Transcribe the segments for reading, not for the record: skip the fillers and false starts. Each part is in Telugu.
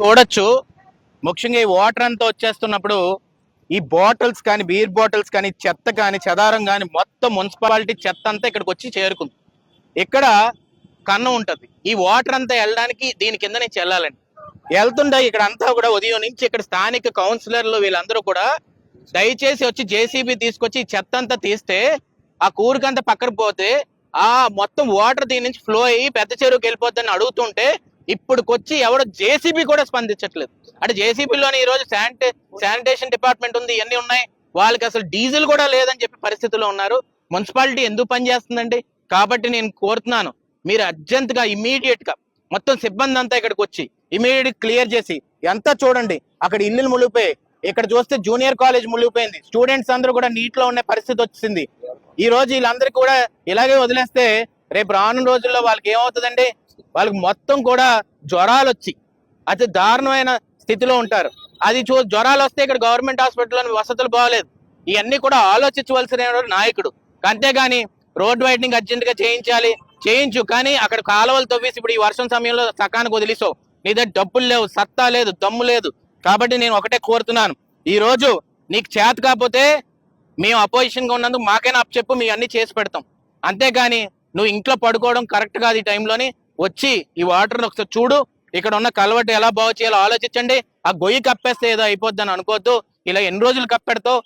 చూడొచ్చు. ముఖ్యంగా ఈ వాటర్ అంతా వచ్చేస్తున్నప్పుడు ఈ బాటిల్స్ కానీ, బీర్ బాటిల్స్ కానీ, చెత్త కానీ, చెదారం కానీ మొత్తం మున్సిపాలిటీ చెత్త అంతా ఇక్కడికి వచ్చి చేరుకుంది. ఇక్కడ కన్నం ఉంటది. ఈ వాటర్ అంతా వెళ్ళడానికి దీని కింద నుంచి వెళ్ళాలండి. వెళ్తుండే ఇక్కడ అంతా కూడా ఉదయం నుంచి ఇక్కడ స్థానిక కౌన్సిలర్లు వీళ్ళందరూ కూడా దయచేసి వచ్చి జేసీబీ తీసుకొచ్చి ఈ చెత్త అంతా తీస్తే ఆ కూరికంతా పక్కన పోతే ఆ మొత్తం వాటర్ దీని నుంచి ఫ్లో అయ్యి పెద్ద చెరువుకి వెళ్ళిపోద్దని అడుగుతుంటే ఇప్పుడుకొచ్చి ఎవరు జేసీబీ కూడా స్పందించట్లేదు. అంటే జేసీబీలోని ఈ రోజు శానిటేషన్ డిపార్ట్మెంట్ ఉంది, ఇవన్నీ ఉన్నాయి, వాళ్ళకి అసలు డీజిల్ కూడా లేదని చెప్పి పరిస్థితిలో ఉన్నారు. మున్సిపాలిటీ ఎందుకు పనిచేస్తుందండి? కాబట్టి నేను కోరుతున్నాను, మీరు అర్జెంట్ గా ఇమీడియట్ గా మొత్తం సిబ్బంది అంతా ఇక్కడికి వచ్చి ఇమీడియట్ క్లియర్ చేసి ఎంత చూడండి అక్కడ ఇల్లులు మునిగిపోయి, ఇక్కడ చూస్తే జూనియర్ కాలేజ్ మునిగిపోయింది, స్టూడెంట్స్ అందరూ కూడా నీటిలో ఉన్న పరిస్థితి వచ్చింది. ఈ రోజు వీళ్ళందరికీ కూడా ఇలాగే వదిలేస్తే రేపు రానున్న రోజుల్లో వాళ్ళకి ఏమవుతుందండి? వాళ్ళకి మొత్తం కూడా జ్వరాలు వచ్చి అతి దారుణమైన స్థితిలో ఉంటారు. అది జ్వరాలు వస్తే ఇక్కడ గవర్నమెంట్ హాస్పిటల్లో వసతులు బాగలేదు. ఇవన్నీ కూడా ఆలోచించవలసిన నాయకుడు. అంతేగాని రోడ్ వైడనింగ్ అర్జెంట్ గా చేయించు, కానీ అక్కడ కాలువలు తవ్వేసి ఇప్పుడు ఈ వర్షం సమయంలో సకానికి వదిలేసావు. నీ దగ్గర డబ్బులు లేవు, సత్తా లేదు, దమ్ము లేదు. కాబట్టి నేను ఒకటే కోరుతున్నాను, ఈ రోజు నీకు చేత కాకపోతే మేము అపోజిషన్ గా ఉన్నందుకు మాకైనా అప్పచెప్పు, మీ అన్ని చేసి పెడతాం. అంతేగాని నువ్వు ఇంట్లో పడుకోవడం కరెక్ట్ కాదు. ఈ టైంలోని వచ్చి ఈ వాటర్ ఒకసారి చూడు, ఇక్కడ ఉన్న కలవట్టు ఎలా బాగు చేయాలో ఆలోచించండి. ఆ గొయ్యి కప్పేస్తే ఏదో అయిపోద్ది అని అనుకోవద్దు. ఇలా ఎన్ని రోజులు కప్పెడతావు?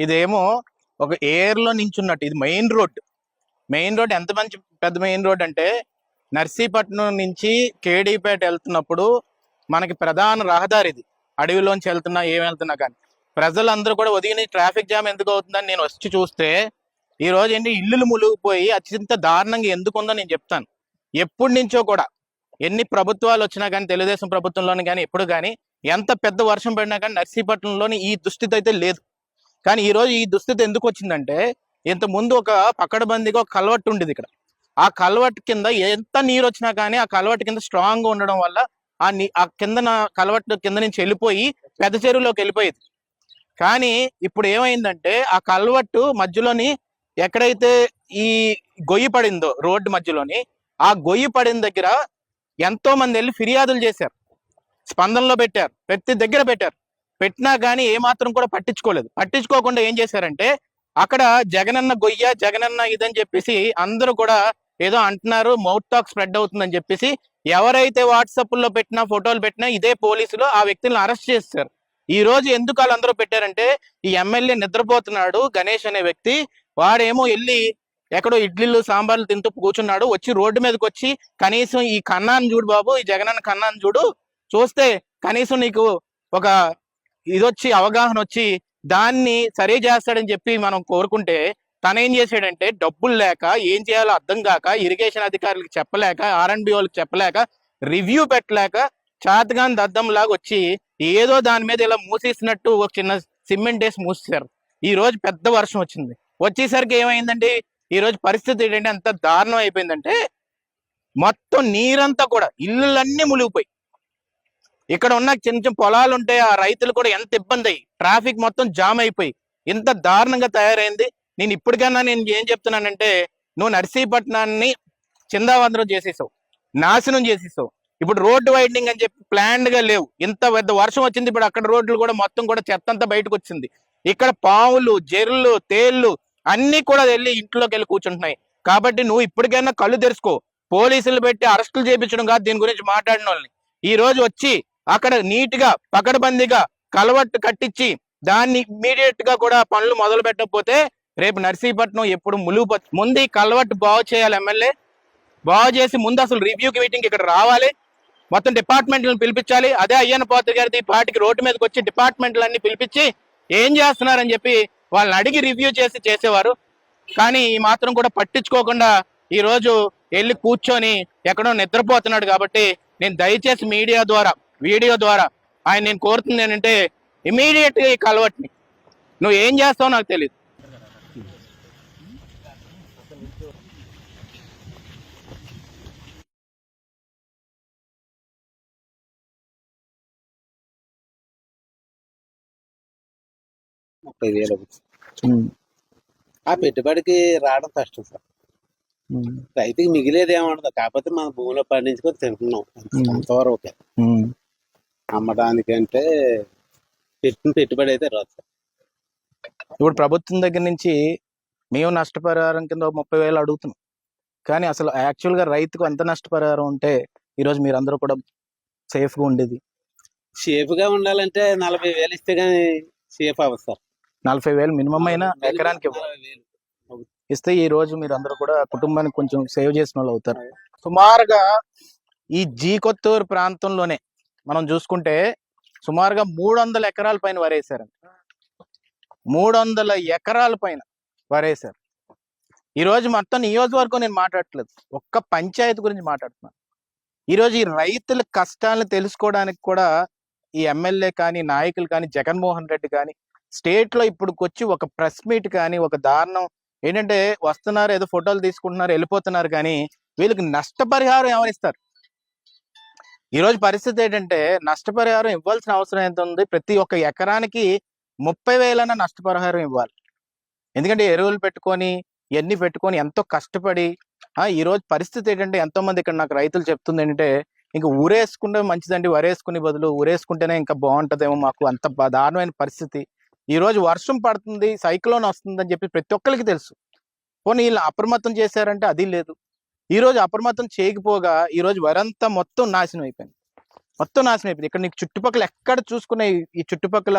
ఇదేమో ఒక ఎయిర్ లో నించున్నట్టు. ఇది మెయిన్ రోడ్ ఎంత మంచి పెద్ద మెయిన్ రోడ్ అంటే నర్సీపట్నం నుంచి కేడీపేట వెళ్తున్నప్పుడు మనకి ప్రధాన రహదారి ఇది. అడవిలోంచి వెళ్తున్నా ఏం వెళ్తున్నా కానీ ప్రజలందరూ కూడా ఉదయం ట్రాఫిక్ జామ్ ఎందుకు అవుతుందని నేను వచ్చి చూస్తే ఈ రోజు ఏంటి ఇల్లులు మునిగిపోయి అత్యంత దారుణంగా ఎందుకు ఉందో నేను చెప్తాను. ఎప్పటి నుంచో కూడా ఎన్ని ప్రభుత్వాలు వచ్చినా కానీ, తెలుగుదేశం ప్రభుత్వంలోని కానీ ఎప్పుడు కానీ ఎంత పెద్ద వర్షం పడినా కానీ నర్సీపట్నంలోని ఈ దుస్థితి అయితే లేదు. కానీ ఈ రోజు ఈ దుస్థితి ఎందుకు వచ్చిందంటే, ఇంత ముందు ఒక పకడ్బందీగా ఒక కల్వర్ట్ ఉండేది ఇక్కడ. ఆ కల్వర్ట్ కింద ఎంత నీరు వచ్చినా కానీ ఆ కల్వర్ట్ కింద స్ట్రాంగ్ గా ఉండడం వల్ల ఆ కింద కల్వర్ట్ కింద నుంచి వెళ్ళిపోయి పెద్ద చెరువులోకి వెళ్ళిపోయేది. కానీ ఇప్పుడు ఏమైందంటే ఆ కల్వర్ట్ మధ్యలోని ఎక్కడైతే ఈ గొయ్యి పడిందో రోడ్డు మధ్యలోని, ఆ గొయ్యి పడిన దగ్గర ఎంతో మంది వెళ్ళి ఫిర్యాదులు చేశారు, స్పందనలో పెట్టారు, ప్రతి దగ్గర పెట్టినా కానీ ఏమాత్రం కూడా పట్టించుకోకుండా ఏం చేశారంటే అక్కడ జగనన్న గొయ్య, జగనన్న ఇదని చెప్పేసి అందరూ కూడా ఏదో అంటున్నారు, మౌత్ టాక్ స్ప్రెడ్ అవుతుందని చెప్పేసి ఎవరైతే వాట్సాప్ లో పెట్టినా ఫోటోలు పెట్టినా ఇదే పోలీసులు ఆ వ్యక్తులను అరెస్ట్ చేస్తారు. ఈ రోజు ఎందుకు వాళ్ళందరూ పెట్టారంటే ఈ ఎమ్మెల్యే నిద్రపోతున్నాడు గణేష్ అనే వ్యక్తి, వాడేమో వెళ్ళి ఎక్కడో ఇడ్లీలు సాంబార్లు తింటూ కూర్చున్నాడు. వచ్చి రోడ్డు మీదకి వచ్చి కనీసం ఈ కన్నాను చూడు బాబు, ఈ జగనన్న కన్నాను చూడు, చూస్తే కనీసం నీకు ఒక ఇదొచ్చి అవగాహన వచ్చి దాన్ని సరి చేస్తాడని చెప్పి మనం కోరుకుంటే తను ఏం చేశాడంటే డబ్బులు లేక ఏం చేయాలో అర్థం కాక, ఇరిగేషన్ అధికారులకు చెప్పలేక, ఆర్ఎండ్బి వాళ్ళకి చెప్పలేక, రివ్యూ పెట్టలేక చాతగాని దద్దం లాగా వచ్చి ఏదో దాని మీద ఇలా మూసేసినట్టు ఒక చిన్న సిమెంట్ వేసి మూసేశారు. ఈ రోజు పెద్ద వర్షం వచ్చేసరికి ఏమైందండి, ఈ రోజు పరిస్థితి ఏంటంటే ఎంత దారుణం అయిపోయిందంటే మొత్తం నీరంతా కూడా ఇల్లులన్నీ మునిగిపోయి, ఇక్కడ ఉన్న చిన్న చిన్న పొలాలు ఉంటే ఆ రైతులు కూడా ఎంత ఇబ్బంది అయ్యి ట్రాఫిక్ మొత్తం జామ్ అయిపోయి ఇంత దారుణంగా తయారైంది. నేను ఇప్పటికన్నా నేను ఏం చెప్తున్నానంటే, నువ్వు నర్సీపట్నాన్ని చిందావందరం చేసేసావు, నాశనం చేసేసావు. ఇప్పుడు రోడ్డు వైడనింగ్ అని చెప్పి ప్లాన్డ్ గా లేవు. ఇంత పెద్ద వర్షం వచ్చింది, ఇప్పుడు అక్కడ రోడ్లు కూడా మొత్తం కూడా చెత్త అంతా బయటకు వచ్చింది. ఇక్కడ పాములు, జెర్లు, తేళ్లు అన్ని కూడా వెళ్ళి ఇంట్లోకి వెళ్ళి కూర్చుంటున్నాయి. కాబట్టి నువ్వు ఇప్పటికైనా కళ్ళు తెరుచుకో. పోలీసులు పెట్టి అరెస్టులు చేయించడం కాదు దీని గురించి మాట్లాడిన వాళ్ళని. ఈ రోజు వచ్చి అక్కడ నీట్ గా పకడ్బందీగా కలవట్టు కట్టించి దాన్ని ఇమ్మీడియట్ గా కూడా పనులు మొదలు పెట్టకపోతే రేపు నర్సీపట్నం ఎప్పుడు ములుగుపోతుంది. ముందు ఈ కలవట్టు బాగు చేయాలి, ఎమ్మెల్యే బాగు చేసి ముందు అసలు రివ్యూకి మీటింగ్ ఇక్కడ రావాలి, మొత్తం డిపార్ట్మెంట్లను పిలిపించాలి. అదే అయ్యన్న పాత్ర గారిది పార్టీకి రోడ్డు మీదకి వచ్చి డిపార్ట్మెంట్లన్నీ పిలిపించి ఏం చేస్తున్నారని చెప్పి వాళ్ళని అడిగి రివ్యూ చేసేవారు. కానీ ఈ మాత్రం కూడా పట్టించుకోకుండా ఈ రోజు వెళ్ళి కూర్చొని ఎక్కడో నిద్రపోతున్నాడు. కాబట్టి నేను దయచేసి వీడియో ద్వారా నేను కోరుతుంది ఏంటంటే ఇమీడియట్ గా ఈ కలవట్ని నువ్వు ఏం చేస్తావో నాకు తెలియదు. ₹30,000 ఉమ్, ఆ పెట్టుబడికి రావడం కష్టం సార్. ఉమ్, రైతుకి మిగిలేదు ఏముండదు, కాకపోతే మన భూమిలో పండించుకొని తింటున్నాం అంతవరకు. ఉమ్. అమ్మడానికంటే పెట్టిన పెట్టుబడి అయితే రాదు సార్. ఇప్పుడు ప్రభుత్వం దగ్గర నుంచి మేము నష్టపరిహారం కింద 30,000 అడుగుతున్నాం, కానీ అసలు యాక్చువల్గా రైతుకు ఎంత నష్టపరిహారం ఉంటే ఈరోజు మీరందరూ కూడా సేఫ్గా ఉండేది? సేఫ్గా ఉండాలంటే 40,000 ఇస్తే కానీ సేఫ్ అవ్వదు సార్. 40,000 మినిమం అయినా ఎకరానికి 40,000 ఇస్తే ఈ రోజు మీరు అందరూ కూడా కుటుంబానికి కొంచెం సేవ్ చేసిన వాళ్ళు అవుతారు. సుమారుగా ఈ జీ కొత్తూరు ప్రాంతంలోనే మనం చూసుకుంటే సుమారుగా 300 ఎకరాల పైన వరేశారండి. 300 ఎకరాల పైన వరేశారు. ఈరోజు మొత్తం నియోజకవర్గం నేను మాట్లాడట్లేదు, ఒక్క పంచాయతీ గురించి మాట్లాడుతున్నాను. ఈరోజు ఈ రైతుల కష్టాలను తెలుసుకోవడానికి కూడా ఈ ఎమ్మెల్యే కానీ నాయకులు కానీ జగన్మోహన్ రెడ్డి కానీ స్టేట్లో ఇప్పుడుకొచ్చి ఒక ప్రెస్ మీట్ కానీ ఒక దారుణం ఏంటంటే వస్తున్నారు, ఏదో ఫోటోలు తీసుకుంటున్నారు, వెళ్ళిపోతున్నారు, కానీ వీళ్ళకి నష్టపరిహారం ఎవరిస్తారు? ఈరోజు పరిస్థితి ఏంటంటే నష్టపరిహారం ఇవ్వాల్సిన అవసరం ఎంత ఉంది? ప్రతి ఒక్క ఎకరానికి 30,000 నష్టపరిహారం ఇవ్వాలి. ఎందుకంటే ఎరువులు పెట్టుకొని ఇవన్నీ పెట్టుకొని ఎంతో కష్టపడి ఈరోజు పరిస్థితి ఏంటంటే ఎంతో మంది ఇక్కడ నాకు రైతులు చెప్తుంది ఏంటంటే ఇంకా ఊరేసుకుంటే మంచిదండి, వరేసుకునే బదులు ఊరేసుకుంటేనే ఇంకా బాగుంటుందేమో, మాకు అంత దారుణమైన పరిస్థితి. ఈరోజు వర్షం పడుతుంది, సైక్లోన్ వస్తుందని చెప్పి ప్రతి ఒక్కరికి తెలుసు. పోనీ వీళ్ళు అప్రమత్తం చేశారంటే అది లేదు. ఈరోజు అప్రమత్తం చేయకపోగా ఈరోజు వరంతా మొత్తం నాశనం అయిపోయింది, మొత్తం నాశనం అయిపోయింది. ఇక్కడ నీకు చుట్టుపక్కల ఎక్కడ చూసుకునే ఈ చుట్టుపక్కల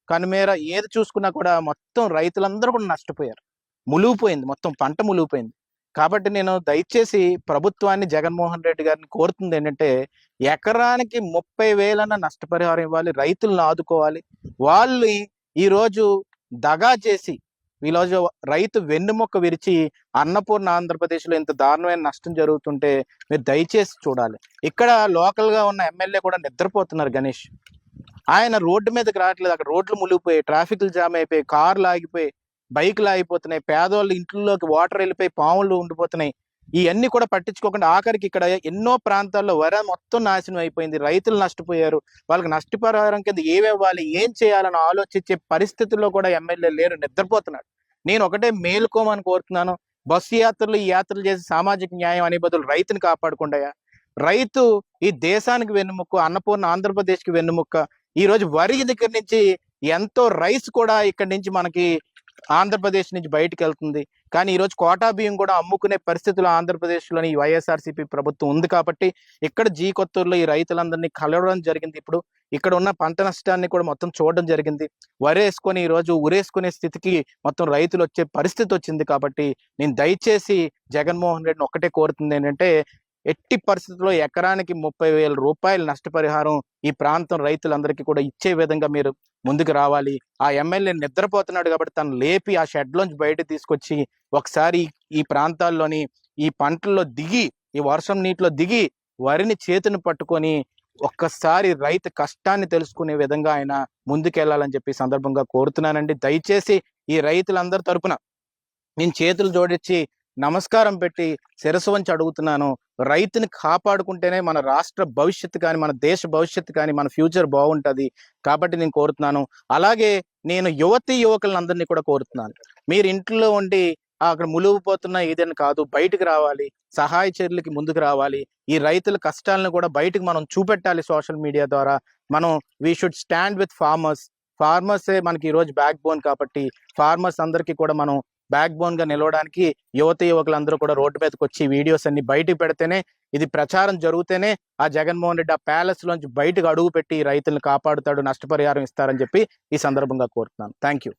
కనుమేర ఏది చూసుకున్నా కూడా మొత్తం రైతులందరూ కూడా నష్టపోయారు, ములిగిపోయింది, మొత్తం పంట ములిగిపోయింది. కాబట్టి నేను దయచేసి ప్రభుత్వాన్ని జగన్మోహన్ రెడ్డి గారిని కోరుతుంది ఏంటంటే ఎకరానికి 30,000 నష్టపరిహారం ఇవ్వాలి, రైతులను ఆదుకోవాలి. వాళ్ళు ఈరోజు దగా చేసి ఈరోజు రైతు వెన్నుముక్క విరిచి అన్నపూర్ణ ఆంధ్రప్రదేశ్లో ఇంత దారుణమైన నష్టం జరుగుతుంటే మీరు దయచేసి చూడాలి. ఇక్కడ లోకల్గా ఉన్న ఎమ్మెల్యే కూడా నిద్రపోతున్నారు గణేష్. ఆయన రోడ్డు మీదకి రావట్లేదు, అక్కడ రోడ్లు మునిగిపోయి ట్రాఫిక్లు జామ్ అయిపోయి కార్లు ఆగిపోయి బైకులు ఆగిపోతున్నాయి, పేదవాళ్ళు ఇంట్లోకి వాటర్ వెళ్ళిపోయి పాములు ఉండిపోతున్నాయి. ఇవన్నీ కూడా పట్టించుకోకుండా ఆఖరికి ఇక్కడ ఎన్నో ప్రాంతాల్లో వర మొత్తం నాశనం అయిపోయింది, రైతులు నష్టపోయారు. వాళ్ళకి నష్టపరిహారం కింద ఏమివ్వాలి, ఏం చేయాలని ఆలోచించే పరిస్థితుల్లో కూడా ఎమ్మెల్యే లేరు, నిద్రపోతున్నాడు. నేను ఒకటే మేలుకోమని కోరుతున్నాను, బస్సు యాత్రలు ఈ యాత్రలు చేసి సామాజిక న్యాయం అనే బదులు రైతుని కాపాడుకుంటాయా? రైతు ఈ దేశానికి వెన్నుముక్క, అన్నపూర్ణ ఆంధ్రప్రదేశ్కి వెన్నుముక్క. ఈ రోజు వరి దగ్గర నుంచి ఎంతో రైస్ కూడా ఇక్కడి నుంచి మనకి ఆంధ్రప్రదేశ్ నుంచి బయటకు వెళ్తుంది, కానీ ఈరోజు కోటా బియ్యం కూడా అమ్ముకునే పరిస్థితులు ఆంధ్రప్రదేశ్లోని ఈ వైఎస్ఆర్సీపీ ప్రభుత్వం ఉంది. కాబట్టి ఇక్కడ జీ కొత్తూరులో ఈ రైతులందరినీ కలవడం జరిగింది. ఇప్పుడు ఇక్కడ ఉన్న పంట నష్టాన్ని కూడా మొత్తం చూడడం జరిగింది. వరేసుకొని ఈరోజు ఉరేసుకునే స్థితికి మొత్తం రైతులు వచ్చే పరిస్థితి వచ్చింది. కాబట్టి నేను దయచేసి జగన్మోహన్ రెడ్డిని ఒక్కటే కోరుతుంది ఏంటంటే ఎట్టి పరిస్థితుల్లో ఎకరానికి 30,000 రూపాయలు నష్టపరిహారం ఈ ప్రాంతం రైతులందరికీ కూడా ఇచ్చే విధంగా మీరు ముందుకు రావాలి. ఆ ఎమ్మెల్యే నిద్రపోతున్నాడు కాబట్టి తను లేపి ఆ షెడ్లోంచి బయట తీసుకొచ్చి ఒకసారి ఈ ప్రాంతాల్లోని ఈ పంటల్లో దిగి, ఈ వర్షం నీటిలో దిగి వరిని చేతిని పట్టుకొని ఒక్కసారి రైతు కష్టాన్ని తెలుసుకునే విధంగా ఆయన ముందుకెళ్లాలని చెప్పి సందర్భంగా కోరుతున్నానండి. దయచేసి ఈ రైతులందరి తరపున నేను చేతులు జోడించి నమస్కారం పెట్టి శిరస్సు వంచి అడుగుతున్నాను, రైతుని కాపాడుకుంటేనే మన రాష్ట్ర భవిష్యత్తు కానీ మన దేశ భవిష్యత్తు కానీ మన ఫ్యూచర్ బాగుంటుంది. కాబట్టి నేను కోరుతున్నాను. అలాగే నేను యువకులందరినీ కూడా కోరుతున్నాను, మీరు ఇంట్లో ఉండి అక్కడ మునిగిపోతున్న ఏదైనా కాదు, బయటకు రావాలి, సహాయ చర్యలకి ముందుకు రావాలి. ఈ రైతుల కష్టాలను కూడా బయటకు మనం చూపెట్టాలి సోషల్ మీడియా ద్వారా. మనం వీ షుడ్ స్టాండ్ విత్ ఫార్మర్సే మనకి ఈరోజు బ్యాక్ బోన్. కాబట్టి ఫార్మర్స్ అందరికీ కూడా మనం బ్యాక్ బోన్ గా నిలవడానికి యువకులందరూ కూడా రోడ్డు మీదకి వచ్చి వీడియోస్ అన్ని బయటకు పెడితేనే, ఇది ప్రచారం జరిగితేనే ఆ జగన్మోహన్ రెడ్డి ఆ ప్యాలెస్ లోంచి బయటకు అడుగు పెట్టి రైతులను కాపాడుతాడు, నష్టపరిహారం ఇస్తారని చెప్పి ఈ సందర్భంగా కోరుతున్నాను. Thank you.